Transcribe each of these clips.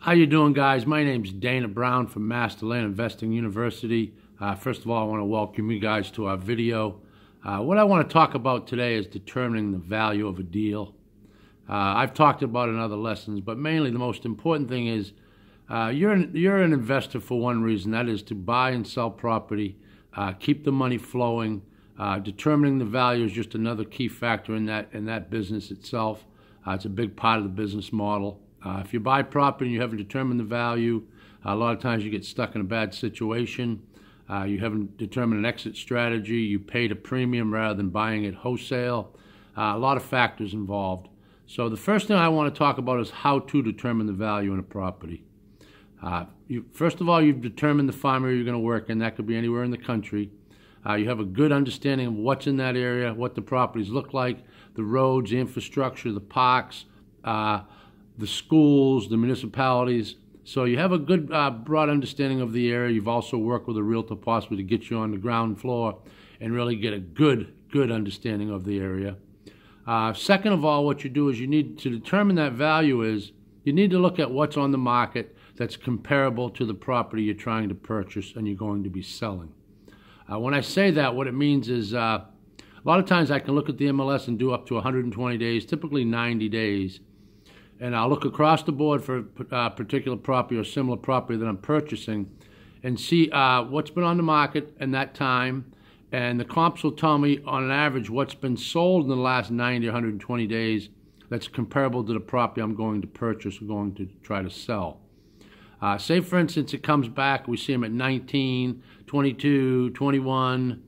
How you doing, guys? My name's Dana Brown from Master Land Investing University. First of all, I want to welcome you guys to our video. What I want to talk about today is determining the value of a deal. I've talked about it in other lessons, but mainly the most important thing is you're an investor for one reason. That is to buy and sell property, keep the money flowing. Determining the value is just another key factor in that business itself. It's a big part of the business model. If you buy property and you haven't determined the value, a lot of times you get stuck in a bad situation. You haven't determined an exit strategy. You paid a premium rather than buying it wholesale. A lot of factors involved. So the first thing I want to talk about is how to determine the value in a property. First of all, you've determined the farm area you're going to work in. That could be anywhere in the country. You have a good understanding of what's in that area, what the properties look like, the roads, the infrastructure, the parks, the schools, the municipalities. So you have a good broad understanding of the area. You've also worked with a realtor possibly to get you on the ground floor and really get a good understanding of the area. Second of all, what you do is you need to determine that value is you need to look at what's on the market that's comparable to the property you're trying to purchase and you're going to be selling. When I say that, what it means is a lot of times I can look at the MLS and do up to 120 days, typically 90 days, and I'll look across the board for a particular property or similar property that I'm purchasing and see what's been on the market in that time, and the comps will tell me on an average what's been sold in the last 90 or 120 days that's comparable to the property I'm going to purchase or going to try to sell. Say, for instance, it comes back, we see them at 19, 22, 21,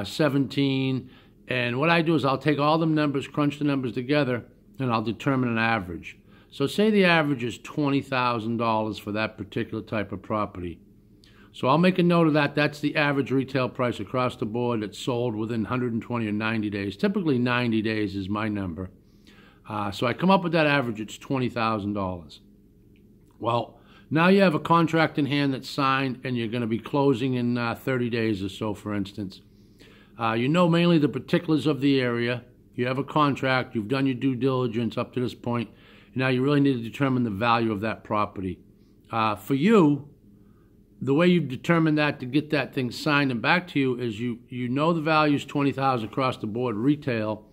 17, and what I do is I'll take all the numbers, crunch the numbers together, and I'll determine an average. So say the average is $20,000 for that particular type of property. So I'll make a note of that. That's the average retail price across the board that's sold within 120 or 90 days. Typically 90 days is my number. So I come up with that average, it's $20,000. Well, now you have a contract in hand that's signed and you're going to be closing in 30 days or so, for instance. You know mainly the particulars of the area. You have a contract, you've done your due diligence up to this point. Now you really need to determine the value of that property. For you, the way you've determined that to get that thing signed and back to you is you know the value is $20,000 across the board retail.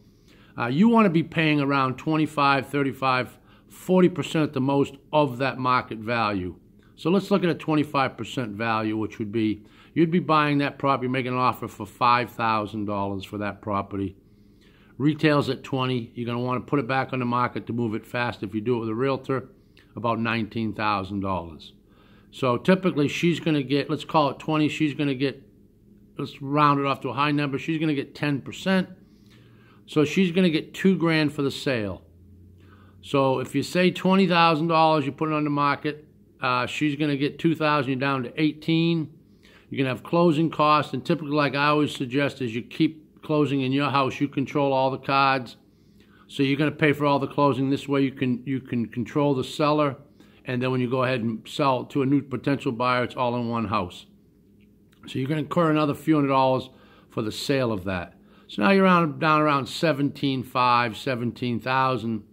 You want to be paying around 25, 35, 40% at the most of that market value. So let's look at a 25% value, which would be, you'd be buying that property, making an offer for $5,000 for that property. Retail's at 20. You're going to want to put it back on the market to move it fast. If you do it with a realtor, about $19,000. So typically she's going to get, let's call it 20, she's going to get, let's round it off to a high number, she's going to get 10%. So she's going to get $2,000 for the sale. So if you say $20,000, you put it on the market, she's going to get $2,000, you're down to $18,000. You're going to have closing costs, and typically, like I always suggest, is you keep closing in your house. You control all the cards, so you're going to pay for all the closing. This way you can control the seller, and then when you go ahead and sell to a new potential buyer, it's all in one house. So you're going to incur another few $100 for the sale of that. So now you're down around $17,500, $17,000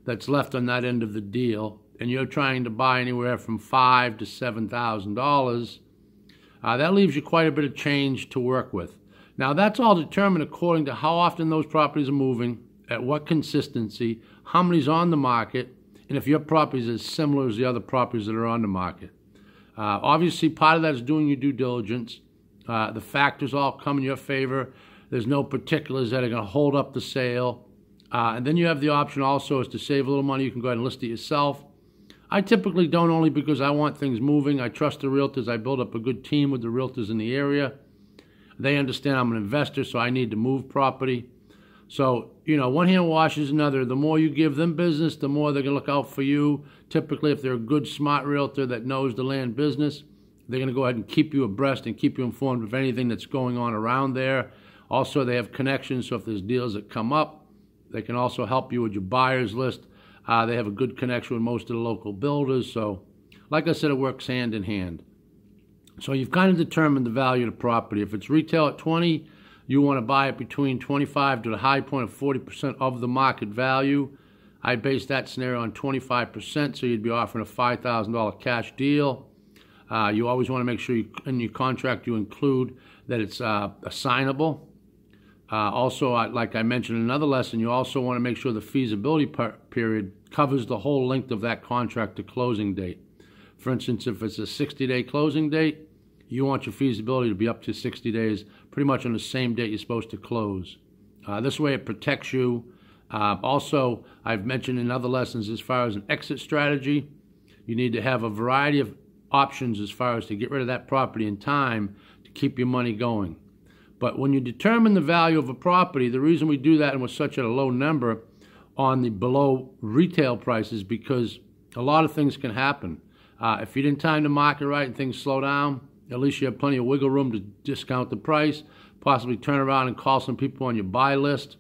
that's left on that end of the deal, and you're trying to buy anywhere from $5,000 to $7,000. That leaves you quite a bit of change to work with. Now, that's all determined according to how often those properties are moving, at what consistency, how many's on the market, and if your property is as similar as the other properties that are on the market. Obviously, part of that is doing your due diligence. The factors all come in your favor. There's no particulars that are going to hold up the sale. And then you have the option also is to save a little money. You can go ahead and list it yourself. I typically don't, only because I want things moving. I trust the realtors. I build up a good team with the realtors in the area. They understand I'm an investor, so I need to move property. So, you know, one hand washes another. The more you give them business, the more they're going to look out for you. Typically, if they're a good, smart realtor that knows the land business, they're going to go ahead and keep you abreast and keep you informed of anything that's going on around there. Also, they have connections, so if there's deals that come up, they can also help you with your buyers list. They have a good connection with most of the local builders. So, like I said, it works hand in hand. So you've kind of determined the value of the property. If it's retail at 20, you want to buy it between 25 to the high point of 40% of the market value. I base that scenario on 25%, so you'd be offering a $5,000 cash deal. You always want to make sure in your contract you include that it's assignable. Also, like I mentioned in another lesson, you also want to make sure the feasibility period covers the whole length of that contract to closing date. For instance, if it's a 60-day closing date, you want your feasibility to be up to 60 days, pretty much on the same date you're supposed to close. This way it protects you. Also, I've mentioned in other lessons, as far as an exit strategy, you need to have a variety of options as far as to get rid of that property in time to keep your money going. But when you determine the value of a property, the reason we do that and we're such at a low number on the below retail prices, because a lot of things can happen. If you didn't time the market right and things slow down, at least you have plenty of wiggle room to discount the price, possibly turn around and call some people on your buy list,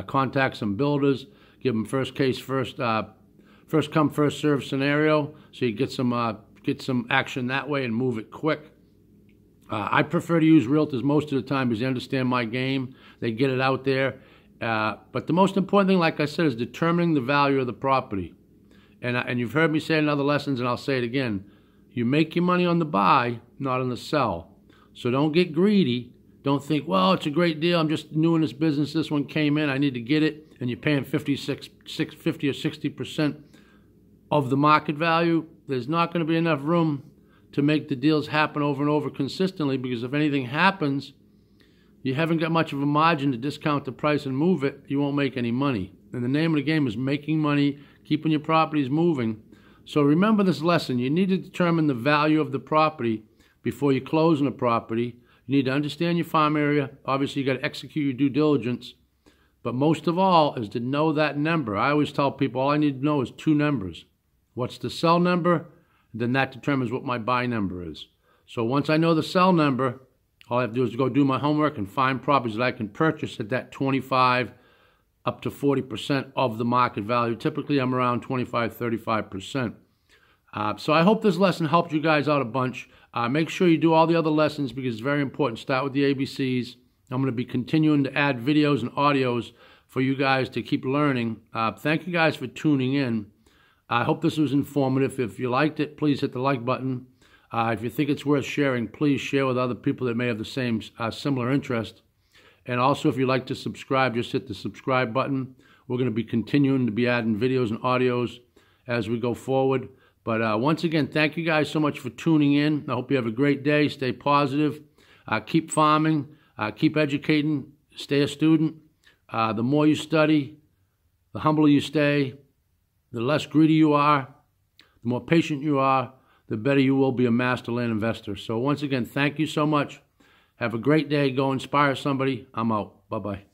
contact some builders, give them first come, first serve scenario, so you get some action that way and move it quick. I prefer to use realtors most of the time because they understand my game. They get it out there. But the most important thing, like I said, is determining the value of the property. And you've heard me say it in other lessons, and I'll say it again. You make your money on the buy, not on the sell. So don't get greedy. Don't think, well, it's a great deal. I'm just new in this business. This one came in. I need to get it. And you're paying 50 or 60% of the market value. There's not going to be enough room to make the deals happen over and over consistently, because if anything happens, you haven't got much of a margin to discount the price and move it. You won't make any money. And the name of the game is making money, keeping your properties moving. So remember this lesson. You need to determine the value of the property before you close on a property. You need to understand your farm area. Obviously, you got to execute your due diligence. But most of all is to know that number. I always tell people all I need to know is two numbers. What's the sell number? Then that determines what my buy number is. So once I know the sell number, all I have to do is go do my homework and find properties that I can purchase at that 25 up to 40% of the market value. Typically, I'm around 25, 35%. So I hope this lesson helped you guys out a bunch. Make sure you do all the other lessons because it's very important. Start with the ABCs. I'm going to be continuing to add videos and audios for you guys to keep learning. Thank you guys for tuning in. I hope this was informative. If you liked it, please hit the like button. If you think it's worth sharing, please share with other people that may have the same similar interest. And also, if you'd like to subscribe, just hit the subscribe button. We're going to be continuing to be adding videos and audios as we go forward. But once again, thank you guys so much for tuning in. I hope you have a great day. Stay positive. Keep farming. Keep educating. Stay a student. The more you study, the humbler you stay. The less greedy you are, the more patient you are, the better you will be a master land investor. So once again, thank you so much. Have a great day. Go inspire somebody. I'm out. Bye-bye.